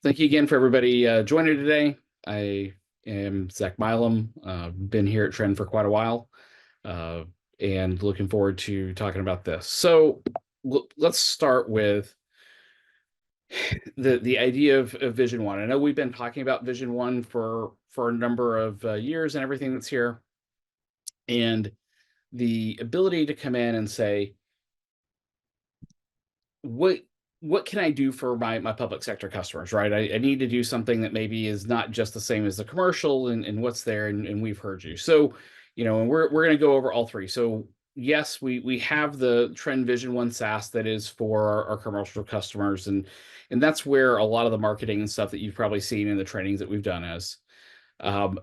Thank you again for everybody joining today. I am Zach Milam. Been here at Trend for quite a while, uh, and looking forward to talking about this. So let's start with the idea of Vision One. I know we've been talking about Vision One for a number of years and everything that's here, and the ability to come in and say, what what can I do for my public sector customers, right? I need to do something that maybe is not just the same as the commercial and what's there, and we've heard you. So, and we're going to go over all three. So yes, we have the Trend Vision One SaaS that is for our commercial customers, and that's where a lot of the marketing and stuff that you've probably seen in the trainings that we've done is.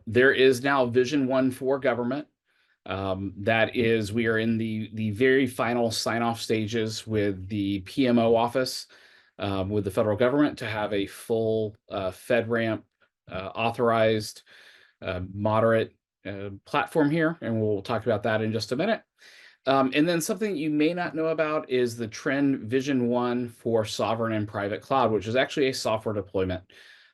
There is now Vision One for government. That is, we are in the very final sign-off stages with the PMO office, with the federal government, to have a full FedRAMP authorized moderate platform here, and we'll talk about that in just a minute. And then something you may not know about is the Trend Vision One for sovereign and private cloud, which is actually a software deployment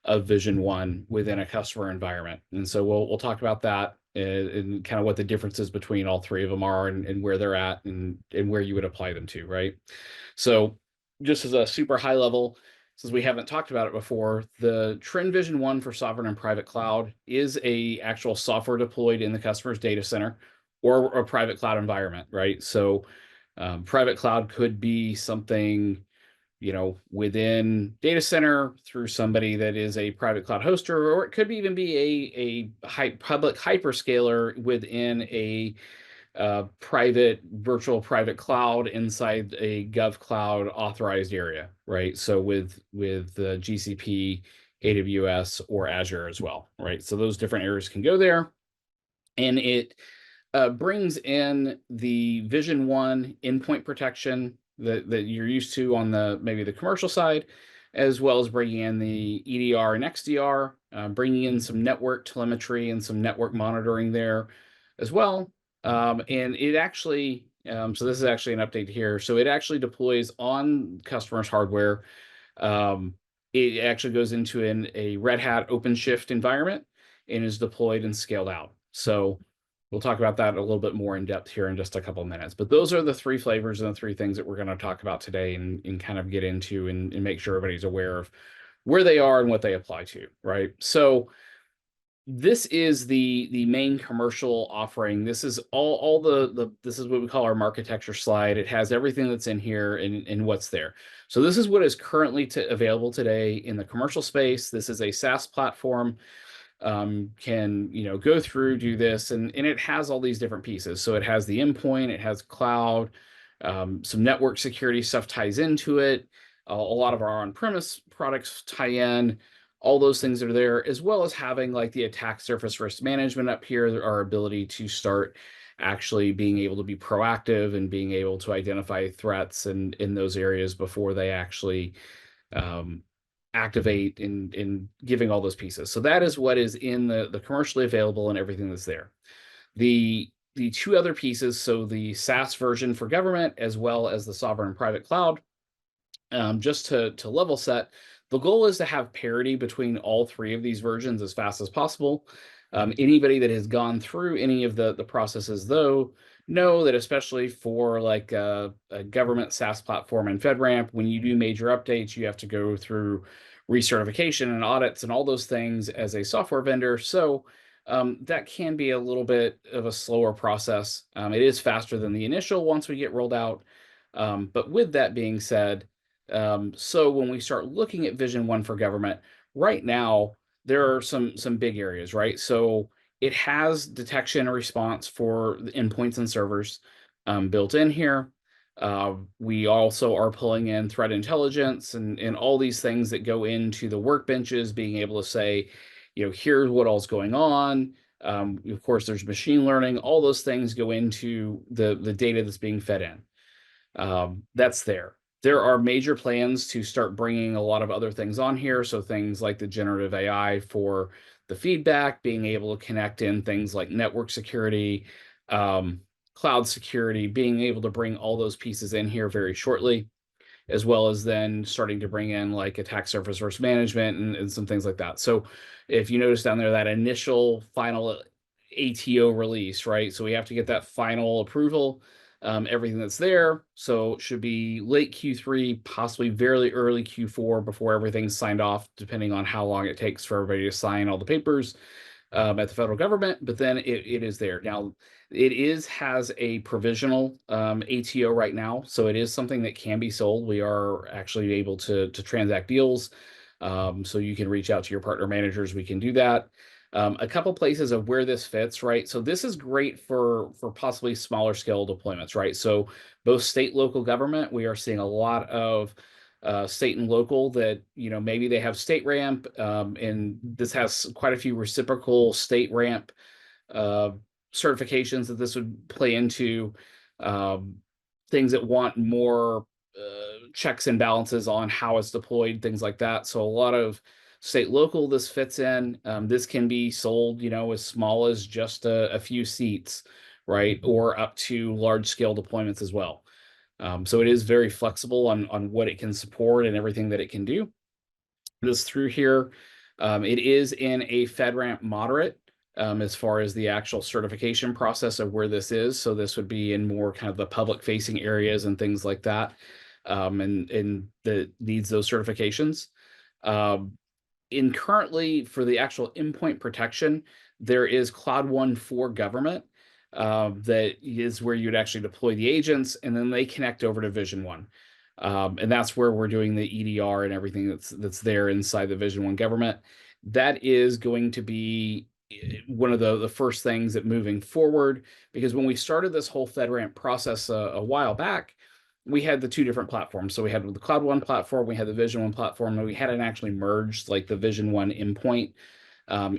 of Vision One within a customer environment. And so we'll talk about that and kind of what the differences between all three of them are, and where they're at, and where you would apply them to, right? So just as a super high level, since we haven't talked about it before, the Trend Vision One for sovereign and private cloud is a actual software deployed in the customer's data center or a private cloud environment, right? So private cloud could be something, within data center through somebody that is a private cloud hoster, or it could even be a public hyperscaler within a private virtual private cloud inside a gov cloud authorized area, right? So with GCP, AWS, or Azure as well, right? So those different areas can go there, and it brings in the Vision One endpoint protection that you're used to on maybe the commercial side, as well as bringing in the EDR and XDR, bringing in some network telemetry and some network monitoring there as well. And it actually, so this is actually an update here. So it actually deploys on customers' hardware. It actually goes into a Red Hat OpenShift environment and is deployed and scaled out. So we'll talk about that a little bit more in depth here in just a couple of minutes. But those are the three flavors and the three things that we're going to talk about today, and kind of get into and make sure everybody's aware of where they are and what they apply to, right? So this is the main commercial offering. This is all this is what we call our architecture slide. It has everything that's in here and what's there. So this is what is currently available today in the commercial space. This is a SaaS platform. Can go through, do this, and it has all these different pieces. So it has the endpoint, it has cloud, some network security stuff ties into it. A lot of our on-premise products tie in. All those things are there, as well as having like the attack surface risk management up here, our ability to start actually being able to be proactive and being able to identify threats in those areas before they actually activate, in giving all those pieces. So that is what is in the commercially available and everything that's there. The two other pieces, so the SaaS version for government as well as the sovereign and private cloud, just to level set, the goal is to have parity between all three of these versions as fast as possible. Anybody that has gone through any of the processes, though, know that especially for like a government SaaS platform and FedRAMP, when you do major updates, you have to go through recertification and audits and all those things as a software vendor. So that can be a little bit of a slower process. It is faster than the initial once we get rolled out. But with that being said, so when we start looking at Vision One for government, right now, there are some big areas, right? So it has detection and response for the endpoints and servers built in here. We also are pulling in threat intelligence and all these things that go into the workbenches, being able to say, here's what all's going on. Of course, there's machine learning. All those things go into the data that's being fed in. That's there. There are major plans to start bringing a lot of other things on here. So things like the generative AI for the feedback, being able to connect in things like network security, cloud security, being able to bring all those pieces in here very shortly. as well as then starting to bring in like attack surface risk management and some things like that. So if you notice down there, that initial final ATO release, right? So we have to get that final approval, everything that's there. So it should be late Q3, possibly very early Q4 before everything's signed off, depending on how long it takes for everybody to sign all the papers at the federal government. But then it is there. Now, has a provisional ATO right now, so it is something that can be sold. We are actually able to transact deals. So you can reach out to your partner managers. We can do that. A couple places of where this fits, right? So this is great for possibly smaller scale deployments, right? So both state, local government, we are seeing a lot of state and local that, maybe they have state ramp, and this has quite a few reciprocal state ramp uh, certifications that this would play into, um, things that want more checks and balances on how it's deployed, things like that. So a lot of state local this fits in. This can be sold, as small as just a few seats, right, or up to large scale deployments as well. So it is very flexible on what it can support and everything that it can do. This through here, it is in a FedRAMP moderate, as far as the actual certification process of where this is. So this would be in more kind of the public facing areas and things like that, and that needs those certifications. Um, in currently for the actual endpoint protection, there is Cloud One for government, that is where you'd actually deploy the agents, and then they connect over to Vision One. And that's where we're doing the EDR and everything that's there inside the Vision One government. That is going to be one of the first things that moving forward, because when we started this whole FedRAMP process a while back, we had the two different platforms. So we had the Cloud One platform, we had the Vision One platform, and we hadn't actually merged like the Vision One endpoint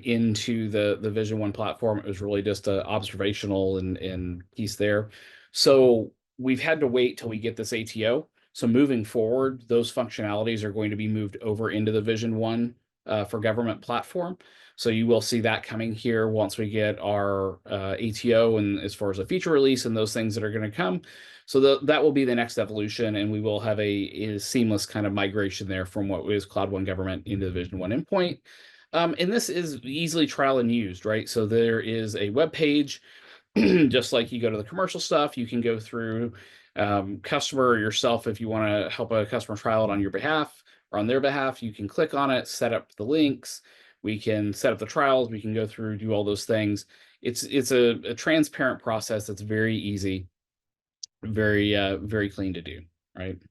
into the Vision One platform. It was really just a observational and piece there. So we've had to wait till we get this ATO. So moving forward, those functionalities are going to be moved over into the Vision One for government platform. So you will see that coming here once we get our ATO, and as far as a feature release and those things that are going to come. So that will be the next evolution, and we will have a seamless kind of migration there from what was Cloud One government into the Vision One endpoint. And this is easily trial and used, right? So there is a web page, just like you go to the commercial stuff, you can go through, customer or yourself. If you want to help a customer trial it on your behalf or on their behalf, you can click on it, set up the links. We can set up the trials. We can go through, do all those things. It's a transparent process that's very easy, very clean to do, right?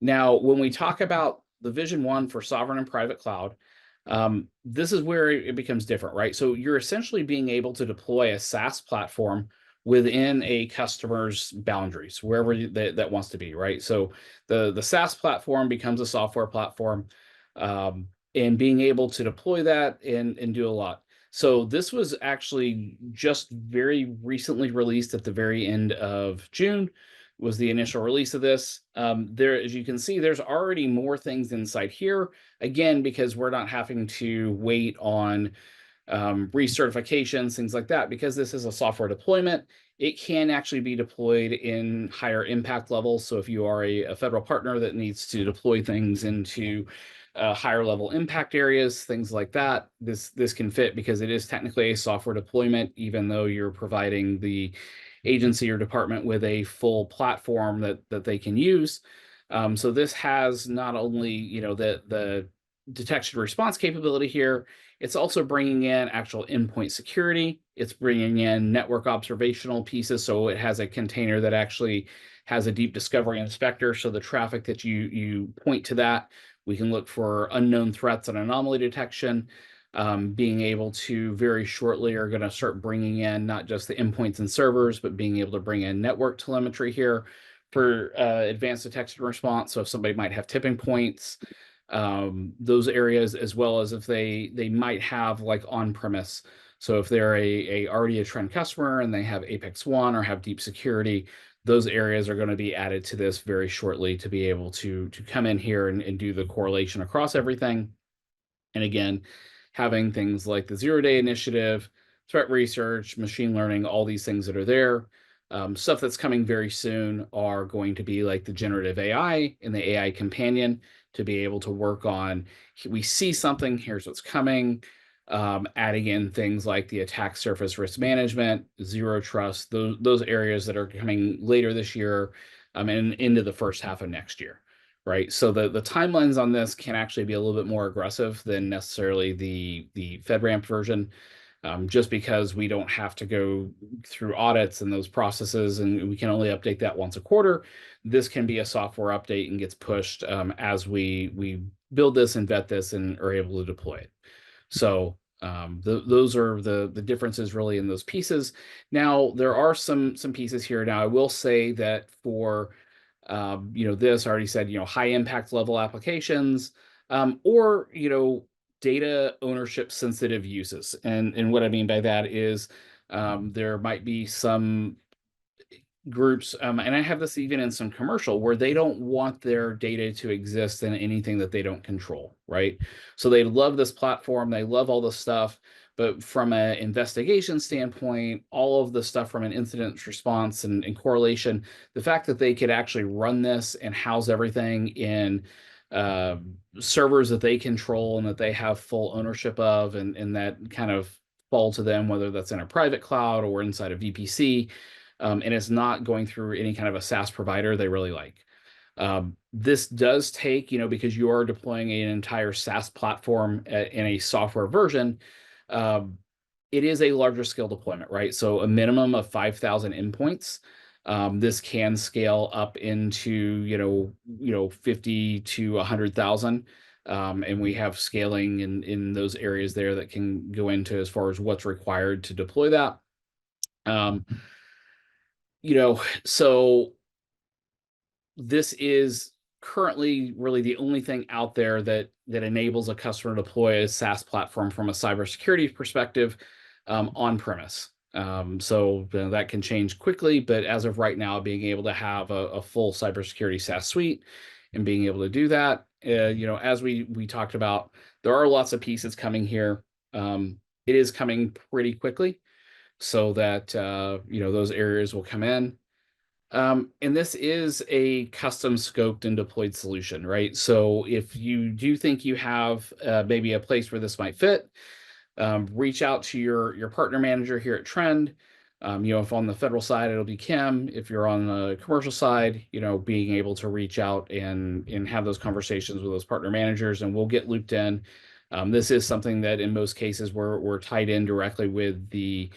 Now, when we talk about the Vision One for sovereign and private cloud, this is where it becomes different, right? So you're essentially being able to deploy a SaaS platform within a customer's boundaries, wherever that wants to be, right? So the SaaS platform becomes a software platform, and being able to deploy that and do a lot. So this was actually just very recently released at the very end of June, was the initial release of this. There, as you can see, there's already more things inside here, again, because we're not having to wait on recertifications, things like that. Because this is a software deployment, it can actually be deployed in higher impact levels. So if you are a federal partner that needs to deploy things into higher level impact areas, things like that, this can fit, because it is technically a software deployment, even though you're providing the agency or department with a full platform that they can use. So this has not only, the detection response capability here, it's also bringing in actual endpoint security. It's bringing in network observational pieces. So it has a container that actually has a deep discovery inspector. So the traffic that you point to that, we can look for unknown threats and anomaly detection. Being able to very shortly are going to start bringing in not just the endpoints and servers, but being able to bring in network telemetry here for advanced detection response. So if somebody might have tipping points, those areas, as well as if they might have like on-premise. So if they're already a trend customer and they have Apex One or have deep security, those areas are going to be added to this very shortly to be able to come in here and do the correlation across everything. And again, having things like the zero-day initiative, threat research, machine learning, all these things that are there. Stuff that's coming very soon are going to be like the generative AI and the AI companion to be able to work on, we see something, here's what's coming, adding in things like the attack surface risk management, zero trust, those areas that are coming later this year, and into the first half of next year, right? So the timelines on this can actually be a little bit more aggressive than necessarily the FedRAMP version, just because we don't have to go through audits and those processes, and we can only update that once a quarter. This can be a software update and gets pushed as we build this and vet this and are able to deploy it. So those are the differences really in those pieces. Now there are some pieces here. Now I will say that for this I already said, high impact level applications, or data ownership sensitive uses. And what I mean by that is there might be some groups, and I have this even in some commercial, where they don't want their data to exist in anything that they don't control, right? So they love this platform, they love all this stuff, but from an investigation standpoint, all of the stuff from an incident response and correlation, the fact that they could actually run this and house everything in uh, servers that they control and that they have full ownership of, and that kind of fall to them, whether that's in a private cloud or inside a VPC, and it's not going through any kind of a SaaS provider, they really like. This does take, because you are deploying an entire SaaS platform in a software version, um, it is a larger scale deployment, right? So a minimum of 5,000 endpoints. This can scale up into, 50 to 100,000. And we have scaling in those areas there that can go into as far as what's required to deploy that. So this is currently really the only thing out there that enables a customer to deploy a SaaS platform from a cybersecurity perspective, on premise. So that can change quickly, but as of right now, being able to have a full cybersecurity SaaS suite and being able to do that, as we talked about, there are lots of pieces coming here. It is coming pretty quickly, so that those areas will come in. And this is a custom scoped and deployed solution, right? So if you do think you have maybe a place where this might fit, reach out to your partner manager here at Trend. If on the federal side, it'll be Kim. If you're on the commercial side, being able to reach out and have those conversations with those partner managers, and we'll get looped in. This is something that in most cases we're tied in directly with the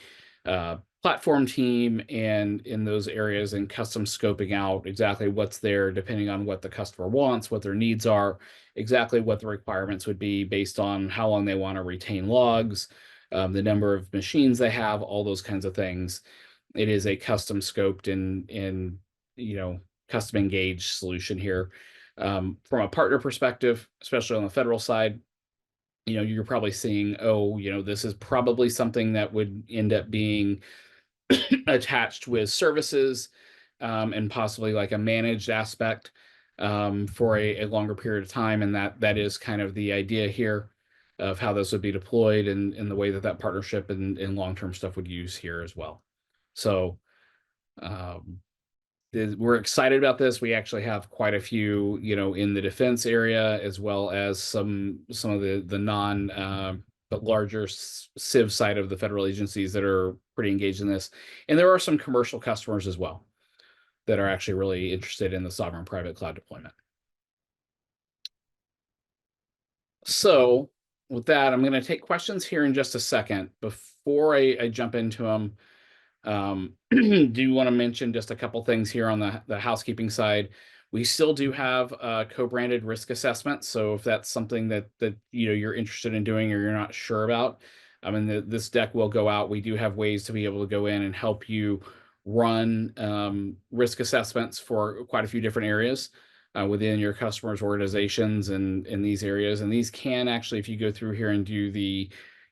platform team and in those areas, and custom scoping out exactly what's there depending on what the customer wants, what their needs are, exactly what the requirements would be based on how long they want to retain logs, the number of machines they have, all those kinds of things. It is a custom scoped and custom engaged solution here. From a partner perspective, especially on the federal side, you're probably seeing, this is probably something that would end up being attached with services, and possibly like a managed aspect, for a longer period of time. And that is kind of the idea here of how this would be deployed, and the way that partnership and long-term stuff would use here as well. So um, we're excited about this. We actually have quite a few, in the defense area, as well as some of the non but larger civ side of the federal agencies that are pretty engaged in this. And there are some commercial customers as well that are actually really interested in the sovereign private cloud deployment. So with that, I'm going to take questions here in just a second. Before I jump into them, do want to mention just a couple things here on the housekeeping side. We still do have co-branded risk assessments. So if that's something that you're interested in doing or you're not sure about, this deck will go out. We do have ways to be able to go in and help you run risk assessments for quite a few different areas within your customers' organizations and in these areas. And these can actually, if you go through here and do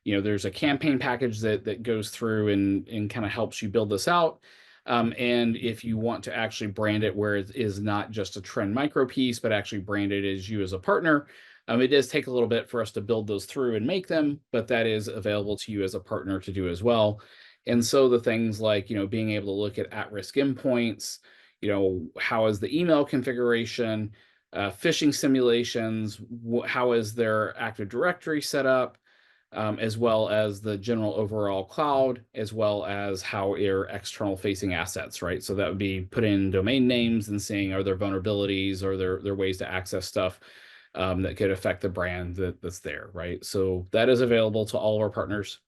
there's a campaign package that goes through and kind of helps you build this out. And if you want to actually brand it where it is not just a Trend micro piece, but actually brand it as you as a partner, it does take a little bit for us to build those through and make them, but that is available to you as a partner to do as well. And so the things like, being able to look at risk endpoints, how is the email configuration, phishing simulations, how is their Active Directory set up, as well as the general overall cloud, as well as how your external facing assets, right? So that would be putting in domain names and seeing, are there vulnerabilities or there ways to access stuff that could affect the brand that's there, right? So that is available to all of our partners.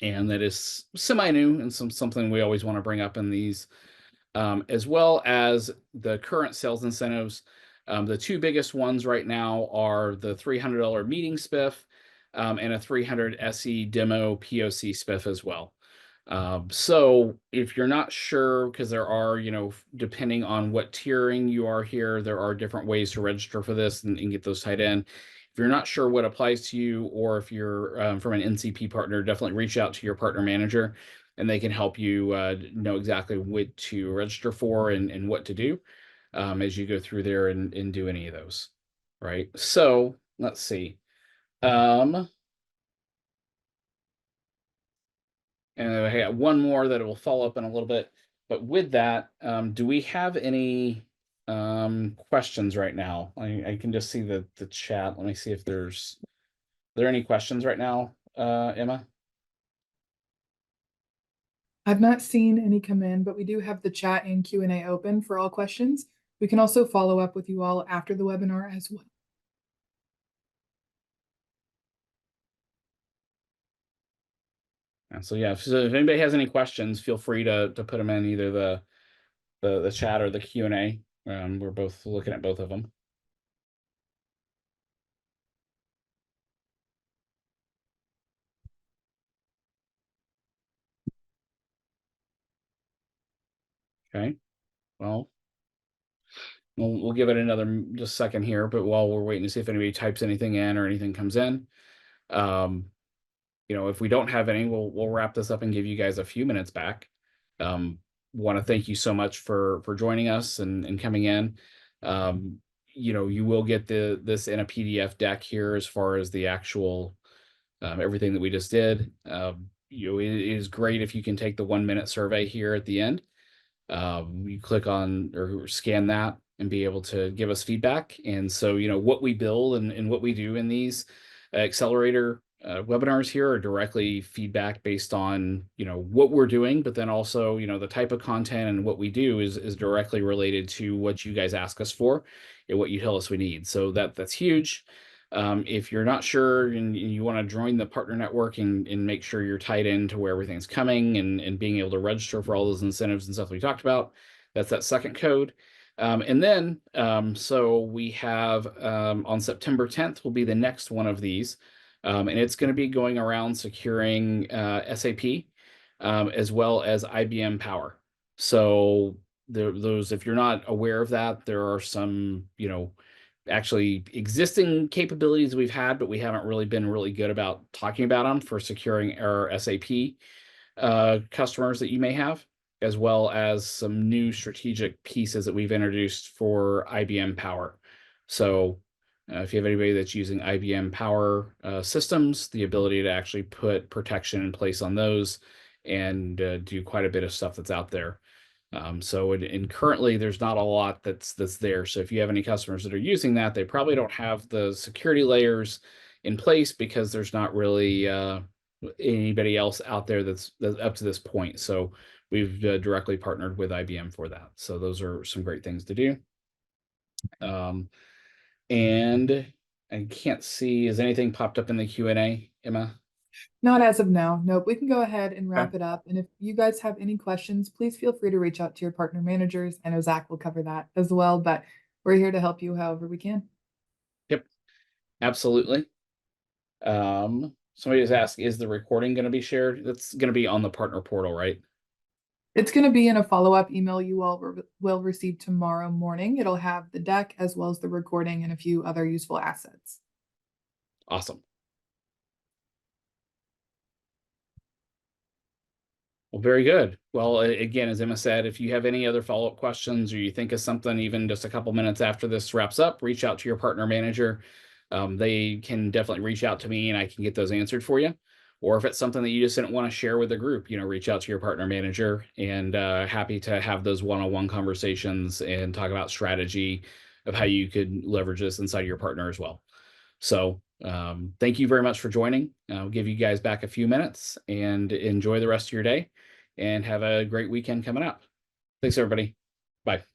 And that is semi-new and something we always want to bring up in these, as well as the current sales incentives. The two biggest ones right now are the $300 meeting spiff and a 300 SE demo POC spiff as well. So if you're not sure, because there are, depending on what tiering you are here, there are different ways to register for this and get those tied in. If you're not sure what applies to you, or if you're from an NCP partner, definitely reach out to your partner manager and they can help you know exactly what to register for and what to do as you go through there and do any of those, right? So let's see. And I got one more that will follow up in a little bit. But with that, do we have any questions right now? I can just see the chat. Let me see if are there any questions right now, Emma? I've not seen any come in, but we do have the chat and Q&A open for all questions. We can also follow up with you all after the webinar as well. And so yeah, so if anybody has any questions, feel free to put them in either the chat or the Q&A. We're both looking at both of them. Okay, well, we'll give it another just second here, but while we're waiting to see if anybody types anything in or anything comes in, if we don't have any, we'll wrap this up and give you guys a few minutes back. Want to thank you so much for joining us and coming in. You will get this in a PDF deck here as far as the actual everything that we just did. It is great if you can take the 1-minute survey here at the end. You click on or scan that and be able to give us feedback. And so, what we build and what we do in these Accelerator webinars here are directly feedback based on, what we're doing, but then also, the type of content and what we do is directly related to what you guys ask us for and what you tell us we need. So that's huge. If you're not sure and you want to join the partner network and make sure you're tied into where everything's coming and being able to register for all those incentives and stuff we talked about, that's that second code. And then, so we have on September 10th will be the next one of these. And it's going to be going around securing SAP as well as IBM Power. So those, if you're not aware of that, there are some, actually existing capabilities we've had, but we haven't really been really good about talking about them for securing our SAP customers that you may have, as well as some new strategic pieces that we've introduced for IBM Power. So if you have anybody that's using IBM Power systems, the ability to actually put protection in place on those and do quite a bit of stuff that's out there. So currently there's not a lot that's there. So if you have any customers that are using that, they probably don't have the security layers in place because there's not really anybody else out there that's up to this point. So we've directly partnered with IBM for that. So those are some great things to do. And I can't see, has anything popped up in the Q&A, Emma? Not as of now. Nope. We can go ahead and wrap Okay. it up. And if you guys have any questions, please feel free to reach out to your partner managers. I know Zach will cover that as well, but we're here to help you however we can. Yep, absolutely. Somebody was asking, is the recording going to be shared? That's going to be on the partner portal, right? It's going to be in a follow-up email you all will receive tomorrow morning. It'll have the deck as well as the recording and a few other useful assets. Awesome. Well, very good. Well, again, as Emma said, if you have any other follow-up questions or you think of something even just a couple minutes after this wraps up, reach out to your partner manager. They can definitely reach out to me and I can get those answered for you. or if it's something that you just didn't want to share with the group, reach out to your partner manager, and happy to have those one-on-one conversations and talk about strategy of how you could leverage this inside your partner as well. So thank you very much for joining. I'll give you guys back a few minutes and enjoy the rest of your day and have a great weekend coming up. Thanks, everybody. Bye.